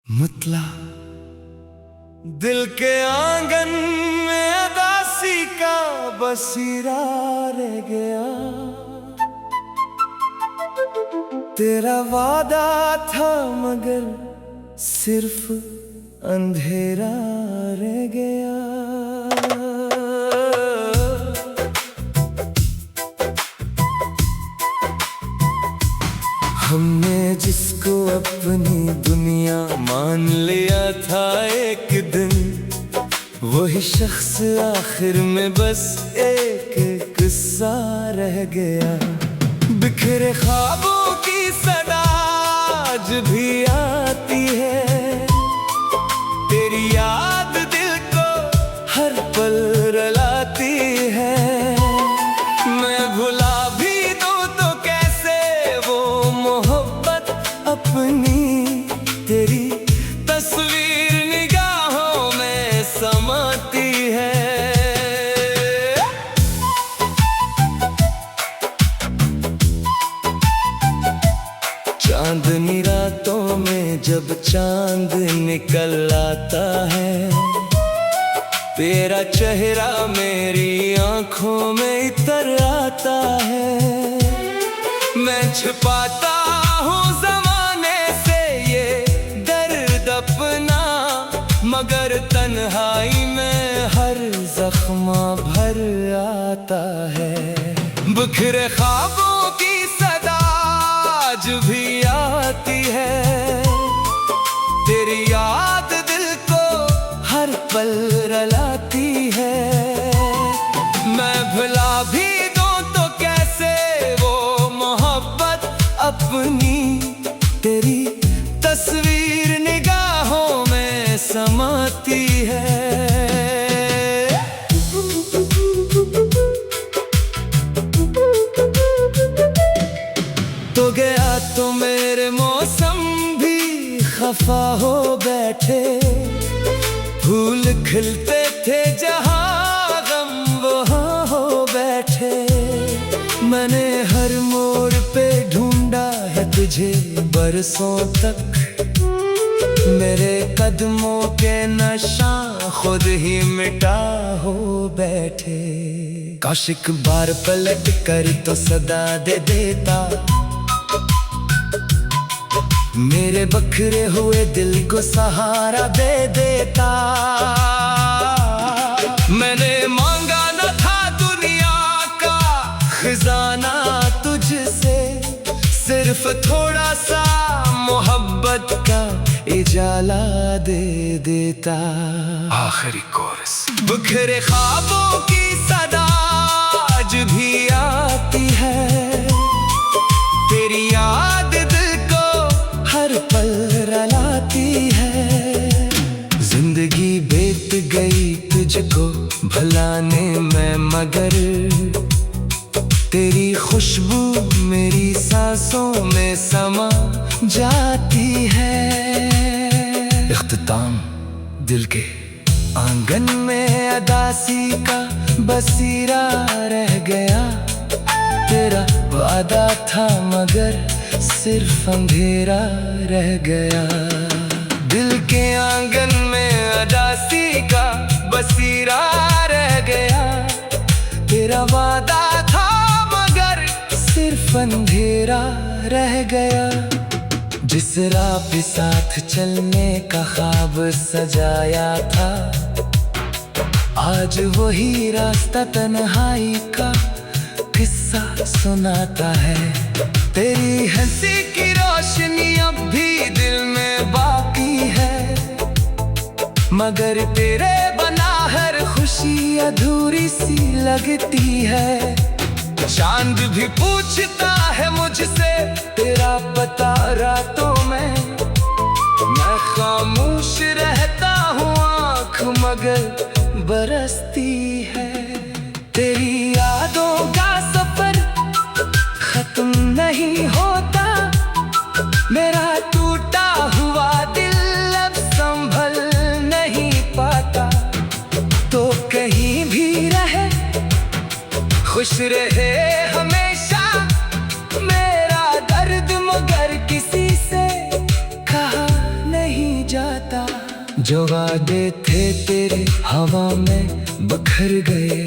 मुतला दिल के आंगन में अदासी का बसीरा रह गया। तेरा वादा था मगर सिर्फ अंधेरा रह गया। हमने जिसको अपनी दुनिया मान लिया था एक दिन, वही शख्स आखिर में बस एक किस्सा रह गया। बिखरे ख्वाबों की सदा आज भी आती है, तेरी याद दिल को हर पल रुलाती है। मैं भुला भी दूं तो कैसे वो मोहब्बत अपनी, तेरी तस्वीर निगाहों में समाती है। चांदनी रातों में जब चांद निकल आता है, तेरा चेहरा मेरी आंखों में इतर आता है। मैं छिपाता हूँ ज़माने से ये दर्द अपना, मगर तन्हाई में हर जख्म भर आता है। बिखरे ख्वाबों की सदा आज भी आती है, तेरी याद दिल को हर पल रुलाती है। मैं भुला भी दूं तो कैसे वो मोहब्बत अपनी, तेरी तस्वीर निगाहों में समाती है। तो गया तो मेरे मौसम भी खफा हो बैठे, फूल खिलते थे जहाँ गम वहाँ हो बैठे। मैंने हर मोड़ पे ढूंढा है तुझे बरसों तक, मेरे कदमों के नशा खुद ही मिटा हो बैठे। काश एक बार पलट कर तो सदा दे देता, मेरे बखरे हुए दिल को सहारा दे देता। मैंने मांगा न था दुनिया का खजाना तुझसे, सिर्फ थोड़ा सा मोहब्बत का इजाला दे देता। आखिरी कोरस। बिखरे ख्वाबों की सदा आज भी आती है, तेरी याद दिल को हर पल रुलाती है। जिंदगी बीत गई तुझको भुलाने में, मगर तेरी खुशबू मेरी सांसों में समा जाती है। इख्तिताम दिल के आंगन में अदासी का बसीरा रह गया। तेरा वादा था मगर सिर्फ अंधेरा रह गया। दिल के आंगन में अदासी का बसीरा रह गया। तेरा वादा था मगर सिर्फ अंधेरा रह गया। जिस राह पे साथ चलने का ख्वाब सजाया था, आज वही रास्ता तन्हाई का किस्सा सुनाता है। तेरी हंसी की रोशनी अब भी दिल में बाकी है, मगर तेरे बना हर खुशी अधूरी सी लगती है। चांद भी पूछता है मुझसे तेरा पता रातों में, मैं खामोश रहता हूँ आँख मगर बरसती है। तेरी यादों का सफर खत्म नहीं होता, मेरा टूटा हुआ दिल अब संभल नहीं पाता। तो कहीं भी रहे खुश रहे हमेशा, मेरा दर्द मगर किसी से कहा नहीं जा जो वादे थे तेरे हवा में बखर गए,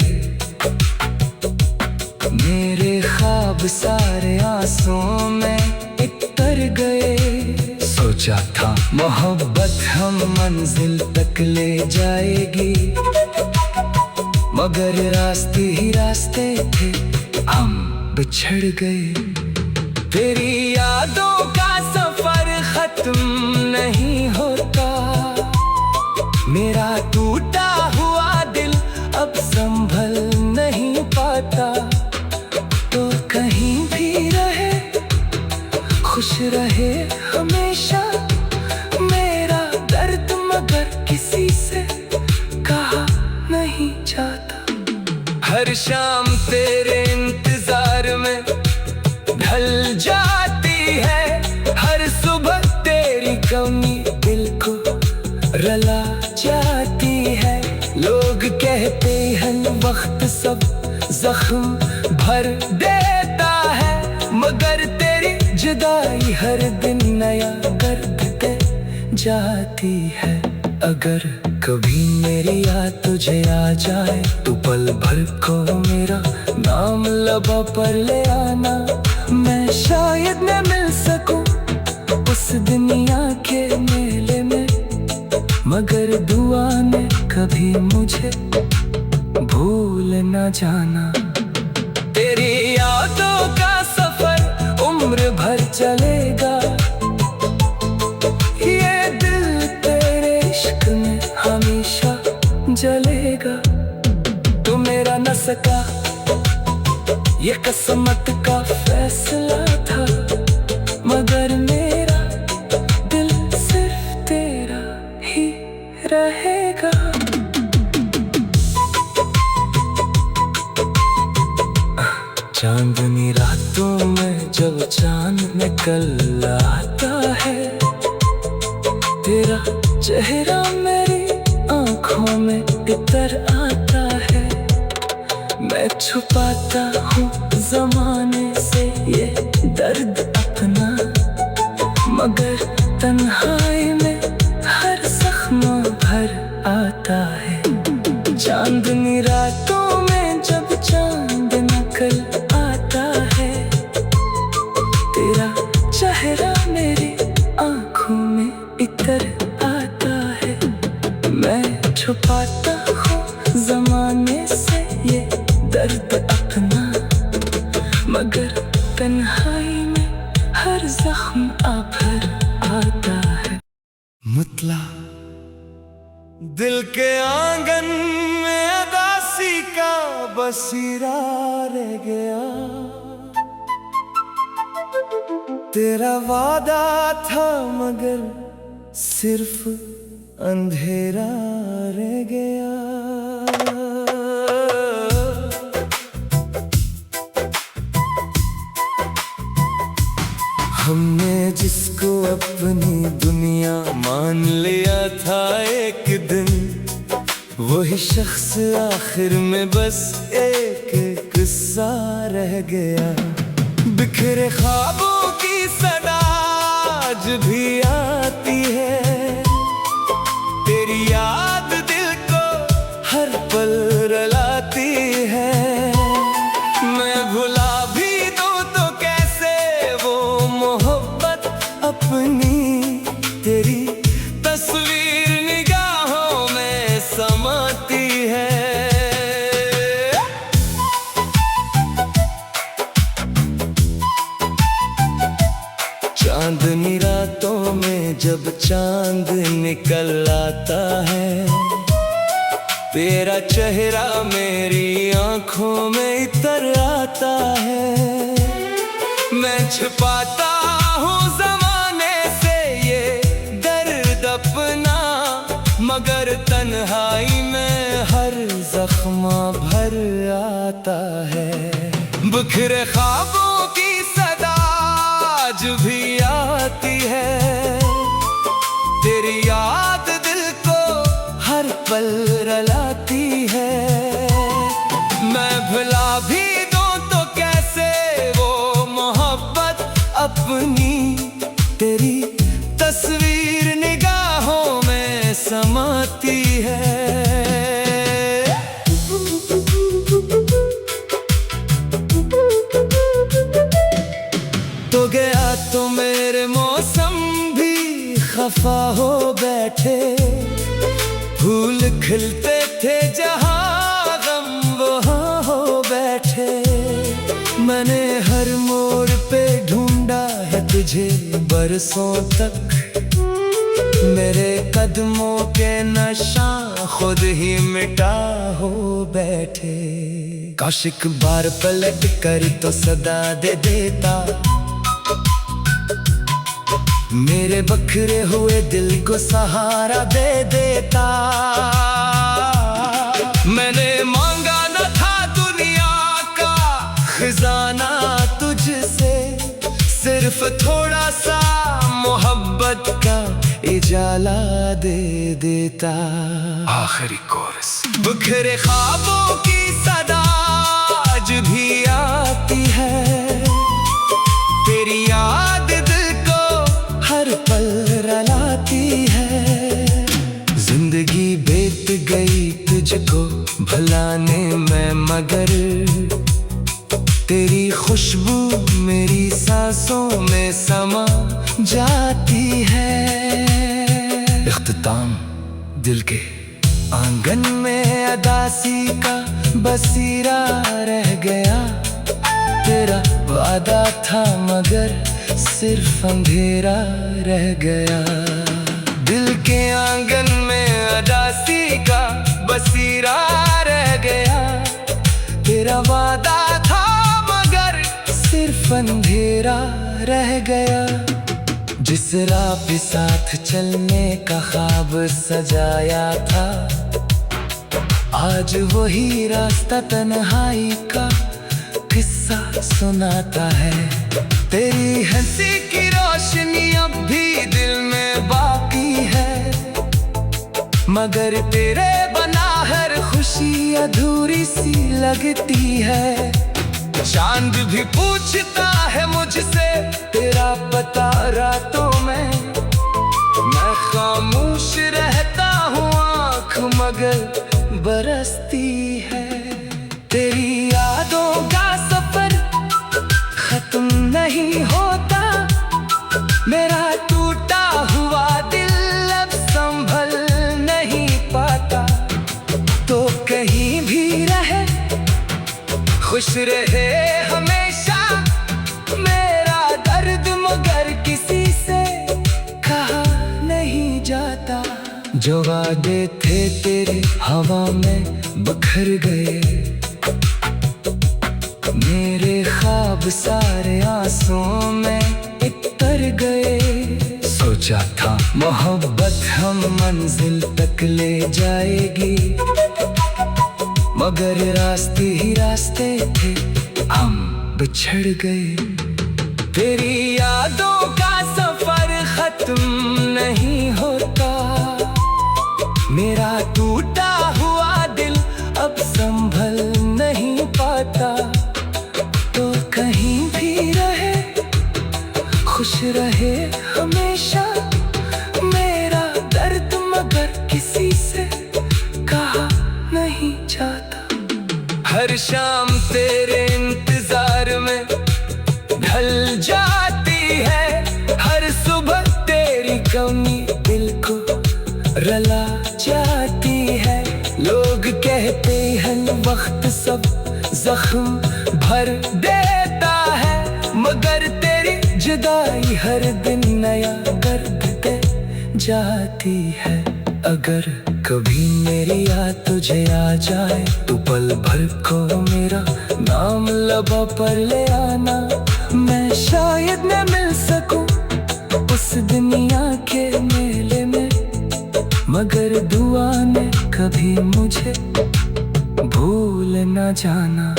मेरे ख्वाब सारे आंसुओं में इतर गए। सोचा था मोहब्बत हम मंजिल तक ले जाएगी, मगर रास्ते ही रास्ते थे, हम बिछड़ गए। तेरी यादों का सफर खत्म नहीं होता, मेरा टूटा हुआ दिल अब संभल नहीं पाता। तो कहीं भी रहे, खुश रहे हमेशा मेरा दर्द, मगर किसी से कहा नहीं जाता। हर शाम तेरे इंतजार में ढल जाती है, हर सुबह तेरी कमी दिल को रला जाती है। लोग कहते हैं वक्त सब जख्म भर देता है, मगर तेरी जुदाई हर दिन नया दर्द दे जाती है। अगर कभी मेरी याद तुझे आ जाए तो पल भर को मेरा नाम लबों पर ले आना। मैं शायद न मिल सकूं उस दुनिया के मेले में, मगर दुआ ने कभी मुझे भूल न जाना। तेरी यादों का सफर उम्र भर चलेगा, ये दिल तेरे इश्क में हमेशा जलेगा। तू मेरा न सका, ये किस्मत का फैसला था, मगर मेरा दिल सिर्फ तेरा ही रहेगा। चांदनी रातों में जब चांद निकल आता है, तेरा चेहरा मेरी आंखों में इतर आता है। मैं छुपाता हूँ ज़माने से ये दर्द अपना, मगर तन्हाई में हर जख्म भर आता है। चांदनी रातों में जब चांद निकल आता है, तेरा चेहरा मेरी आंखों में इतर आता है। मैं छुपाता हूँ ज़माने से ये दर्द अपना, मगर तन्हाई में हर जख्म भर आता है। मुतला दिल के आंगन में अदासी का बसीरा रह गया, तेरा वादा था मगर सिर्फ अंधेरा रह गया। हमने जिसको अपनी दुनिया मान लिया था एक दिन, वही शख्स आखिर में बस एक किस्सा रह गया। बिखरे ख्वाबों की सदा आज भी आती है, तेरी याद दिल को हर पल रुलाती है। मैं भुला भी दूं तो कैसे वो मोहब्बत अपनी, तेरी तस्वीर निगाहों में समाती है। चांदनी रातों में जब चांद निकल आता है, तेरा चेहरा मेरी आंखों में इतर आता है। मैं छुपाता हूँ ज़माने से ये दर्द अपना, मगर तन्हाई में हर जख्म भर आता है। बिखरे ख्वाबों की सदा आज भी आती है, तेरी याद दिल को हर पल रुलाती है। मैं भुला भी दूं तो कैसे वो मोहब्बत अपनी, तेरी तस्वीर निगाहों में समा खफा हो बैठे, फूल खिलते थे जहाँ गम वहाँ हो बैठे। मैंने हर मोड़ पे ढूंढा है तुझे बरसों तक, मेरे कदमों के नशा खुद ही मिटा हो बैठे। काश एक बार पलट कर तो सदा दे देता, मेरे बखरे हुए दिल को सहारा दे देता। मैंने मांगा न था दुनिया का खजाना तुझसे, सिर्फ थोड़ा सा मोहब्बत का इजाला दे देता। आखिरी कोरस। बिखरे ख्वाबों की सदा आज भी आती है, तेरी याद दिल को हर पल रुलाती है। जिंदगी बीत गई तुझको भुलाने में, मगर तेरी खुशबू मेरी सांसों में समा जाती है। इख्तिताम दिल के आंगन में अदासी का बसीरा रह गया, तेरा वादा था मगर सिर्फ अंधेरा रह गया। दिल के आंगन में अदासी का बसीरा रह गया, तेरा वादा था मगर सिर्फ अंधेरा रह गया। जिस राह पे साथ चलने का ख्वाब सजाया था, आज वही रास्ता तन्हाई का किस्सा सुनाता है। तेरी हंसी की रोशनी अब भी दिल में बाकी है, मगर तेरे बना हर खुशी अधूरी सी लगती है। चांद भी पूछता है मुझसे तेरा पता रातों में, मैं खामोश रहता हूँ आँख मगर बरसती है। तेरी यादों का सफर खत्म नहीं होता, मेरा टूटा हुआ दिल अब संभल नहीं पाता। तो कहीं भी रहे खुश रहे हमेशा, मेरा दर्द मगर किसी से कहा नहीं जाता। जो वादे थे तेरे हवा में बिखर गए, मेरे ख्वाब सारे आंसुओं में इतर गए। सोचा था मोहब्बत हम मंजिल तक ले जाएगी, मगर रास्ते ही रास्ते थे हम बिछड़ गए। तेरी यादों का सफर खत्म नहीं होता, मेरा टूटा हुआ दिल अब संभल नहीं पाता। तो कहीं भी रहे खुश रहे हमेशा, मेरा दर्द मगर किसी से कहा नहीं जाता। हर शाम तेरे इंतजार में ढल जाती है, हर सुबह तेरी कमी दिल को रुला जाती है। लोग कहते हैं वक्त सब जख्म भर देता है, मगर तेरी जुदाई हर दिन नया दर्द दे जाती है। अगर कभी मेरी याद तुझे आ जाए तो पल भर को मेरा नाम लबों पर ले आना। मैं शायद न मिल सकूं उस दुनिया के मेले में, मगर दुआ ने कभी मुझे भूल न जाना।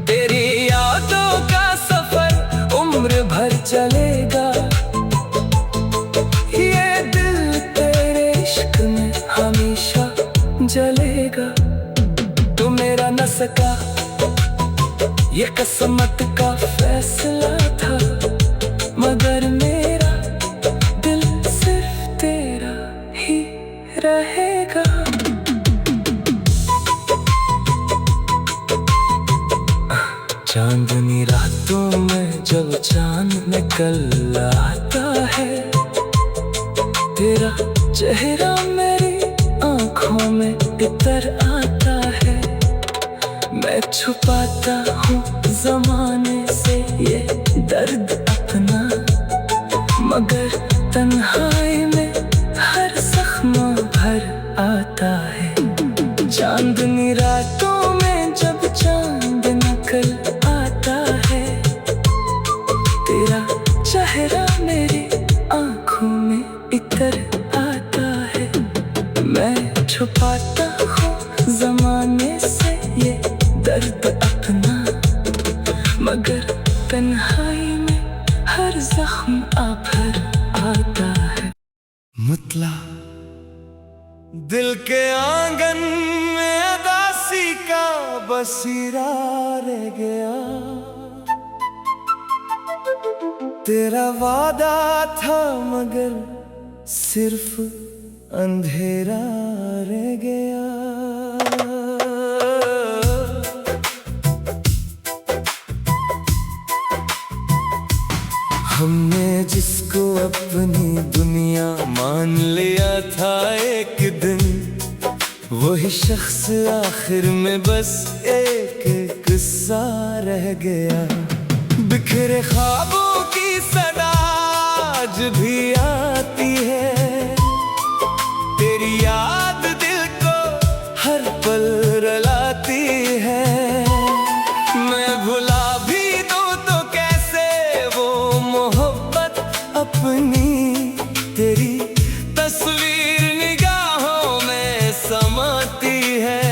तेरी यादों का सफर उम्र भर चलेगा, ये दिल तेरे इश्क में हमेशा जलेगा। तू मेरा न सका ये किस्मत का फैसला था, मगर मेरा दिल सिर्फ तेरा ही रहेगा। चांदनी रातों में जब चांद निकल आता है, तेरा चेहरा मेरी आंखों में इतर आता है। मैं छुपाता हूँ ज़माने से ये दर्द अपना, मगर तन्हाई में हर जख्म भर आता है। चांदनी रातों में जब चांद निकल आता है, तेरा चेहरा मेरी आंखों में इतर आता है। मैं छुपाता हूँ ज़माने से ये दर्द अपना, मगर तन्हाई में हर जख्म भर आता है। मुतला दिल के आंगन में अदासी का बसीरा रह गया। तेरा वादा था मगर सिर्फ अंधेरा रह गया। हमने जिसको अपनी दुनिया मान लिया था एक दिन, वही शख्स आखिर में बस एक किस्सा रह गया। बिखरे ख्वाबों की सदा आज भी आती है, तेरी याद दिल को हर पल रुलाती है। मैं भुला भी दूं तो कैसे वो मोहब्बत अपनी, तेरी तस्वीर निगाहों में समाती है।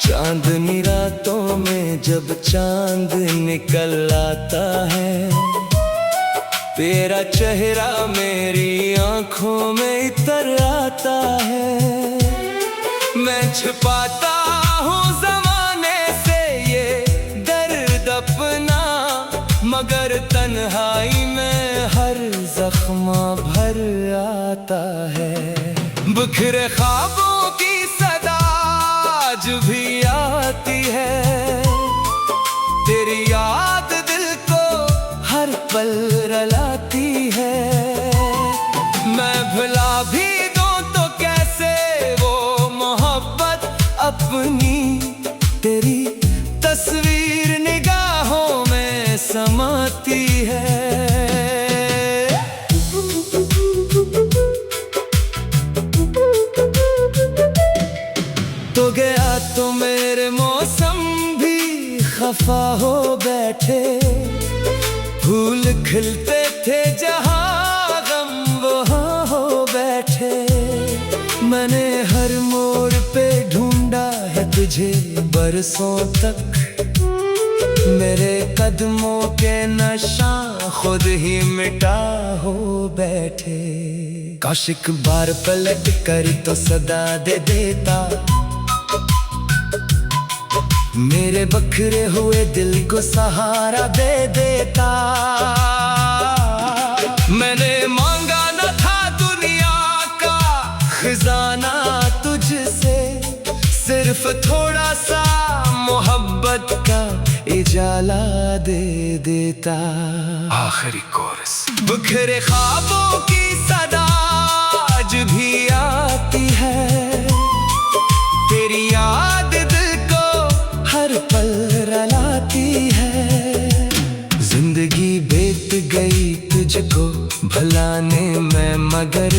चांदनी रातों में जब चांद निकल आता है, तेरा चेहरा मेरी आंखों में इतर आता है। मैं छुपाता हूँ ज़माने से ये दर्द अपना, मगर तन्हाई में हर जख्म भर आता है। बिखरे ख्वाबों की सदा आज भी आती है, तेरी याद दिल को हर पल रुलाती है। मैं भुला भी दूं तो कैसे वो मोहब्बत अपनी, तेरी तस्वीर निगाहों में समाती है। तो गया तो मेरे मौसम भी खफा हो बैठे, फूल खिलते थे जहाँ गम वहाँ हो बैठे। मैंने हर मोड़ पे ढूंढा है तुझे बरसों तक, मेरे कदमों के नशा खुद ही मिटा हो बैठे। काश एक बार पलट कर तो सदा दे देता, मेरे बखरे हुए दिल को सहारा दे देता। मैंने मांगा न था दुनिया का खजाना तुझसे, सिर्फ थोड़ा सा मोहब्बत का इजाला दे देता। आखिरी कोरस। बिखरे ख्वाबों की सदा आज भी आती है, तेरी याद दिल को हर पल रुलाती है। जिंदगी बीत गई तुझको भुलाने में, मगर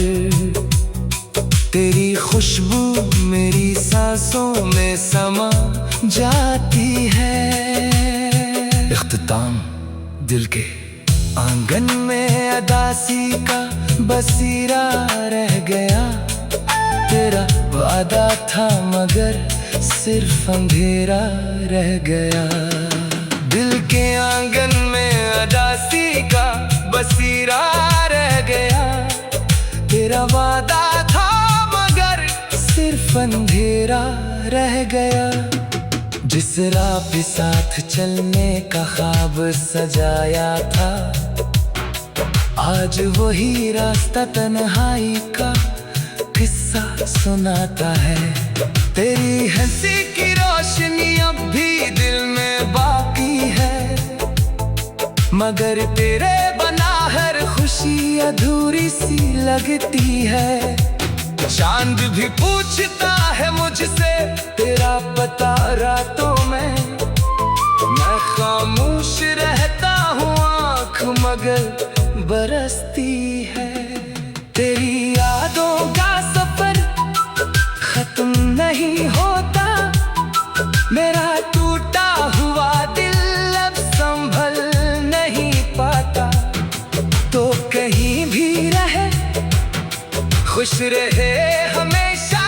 तेरी खुशबू मेरी सांसों में समा जाती है। इख्तिताम दिल के आंगन में अदासी का बसीरा रह गया। तेरा वादा था मगर सिर्फ अंधेरा रह गया। दिल के आंगन में अदासी का बसीरा रह गया। तेरा वादा था मगर सिर्फ अंधेरा रह गया। जिस राह पे साथ चलने का ख्वाब सजाया था, आज वही रास्ता तन्हाई का किस्सा सुनाता है। तेरी हंसी की रोशनी अब भी दिल में बाकी है, मगर तेरे बना हर खुशी अधूरी सी लगती है। चांद भी पूछता है मुझसे तेरा पता रातों में। मैं खामोश रहता हूँ, आँख मगर बरसती है। तेरी यादों का सफर खत्म नहीं होता, मेरा टूटा हुआ दिल अब संभल नहीं पाता। तो कहीं भी रहे खुश रहे हमेशा,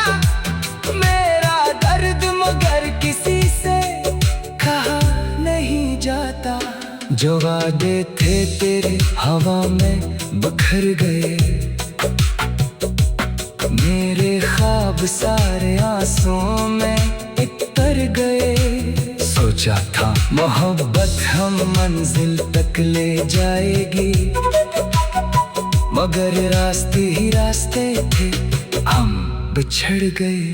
मेरा दर्द मगर किसी से कहा नहीं जाता। जो वादे थे तेरे हवा में बिखर गए, मेरे ख्वाब सारे आंसुओं में इतर गए। सोचा था मोहब्बत हम मंजिल तक ले जाएगी, मगर रास्ते ही रास्ते थे, हम बिछड़ गए।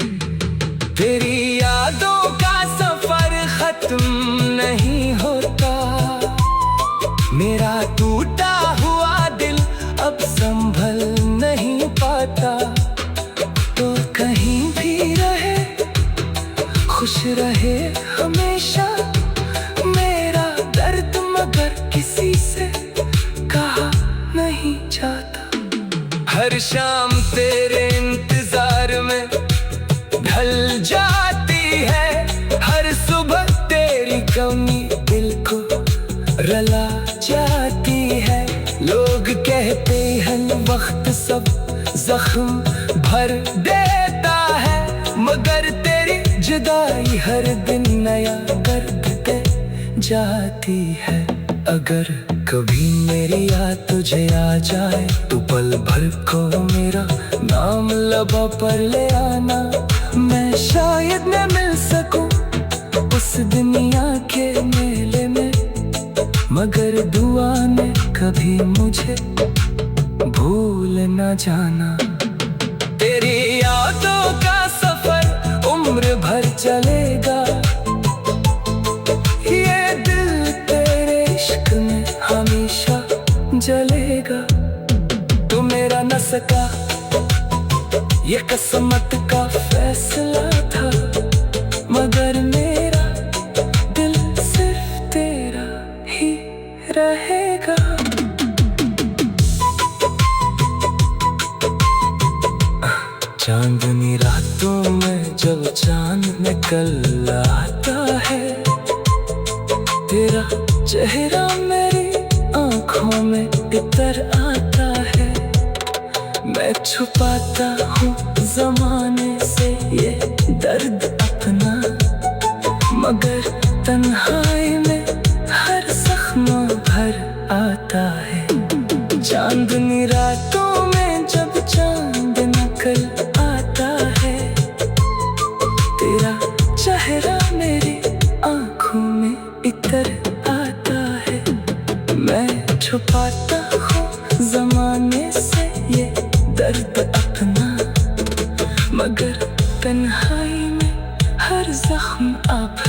तेरी यादों का सफर खत्म नहीं होता, मेरा टूटा हुआ दिल अब संभल नहीं पाता। तो कहीं भी रहे खुश रहे हमेशा, मेरा दर्द मगर किसी से कहा नहीं जाता। हर शाम तेरे इंतजार में ढल जाती है, हर सुबह तेरी कमी दिल को रला जाती है। लोग कहते हैं वक्त सब जख्म भर देता है, मगर तेरी जुदाई हर दिन नया दर्द दे जाती है। अगर कभी मेरी याद तुझे आ जाए तो पल भर को मेरा नाम लबों पर ले आना। मैं शायद न मिल सकूं उस दुनिया के मेले में, मगर दुआ में कभी मुझे भूल न जाना। तेरी यादों का सफर उम्र भर चलेगा, ये दिल तेरे इश्क में हमेशा जलेगा। तू मेरा न सका, ये किस्मत का फैसला था, मगर मेरा दिल सिर्फ तेरा ही रहेगा। चांदनी रातों में जब चांद निकल आता है, तेरा चेहरा मेरी आंखों में इतर आता है। मैं छुपाता हूँ ज़माने से ये दर्द अपना, मगर तन्हाई में हर जख्म भर आता है। चांदनी रातों में जब चांद निकल आता है, तेरा चेहरा मेरी आंखों में इतर आता है। मैं छुपाता हूँ ज़माने से ये दर्द अपना, मगर तन्हाई में हर जख्म आप